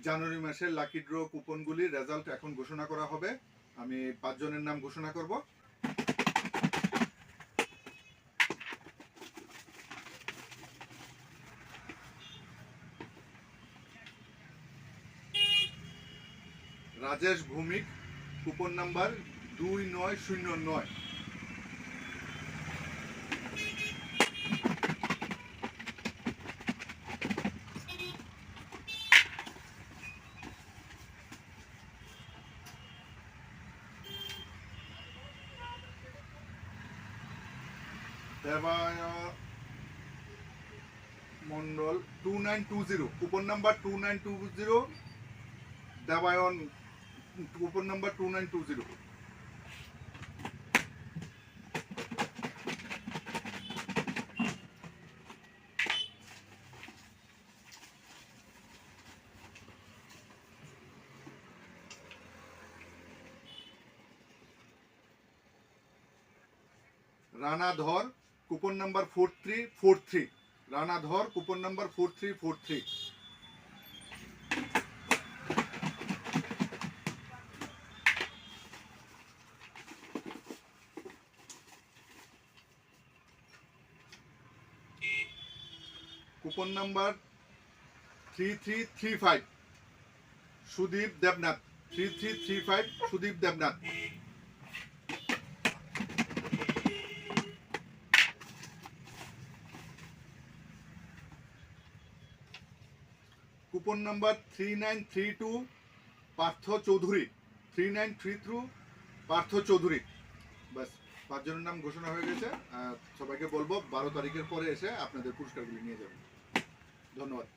জানুয়ারি মাসের lucky draw কুপনগুলির result এখন ঘোষণা করা হবে। আমি 5 জনের নাম ঘোষণা করব। Rajesh Bhowmik, coupon number 2909। দেবায় Mondal 2920, coupon number 2920। Debayan, coupon number 2920। Rana Dhar, coupon number 4343। Rana Dhar, coupon number 4343। Coupon number 3335, Sudip Debnath. 3335, Sudip Debnath. Coupon number 3932, Partha Chowdhury. 3932, Partha Chowdhury. বাস 5 জনের নাম ঘোষণা হয়ে গেছে। সবাইকে বলবো 12 তারিখের পরে এসে আপনাদের পুরস্কারগুলি নিয়ে যাবেন। ধন্যবাদ।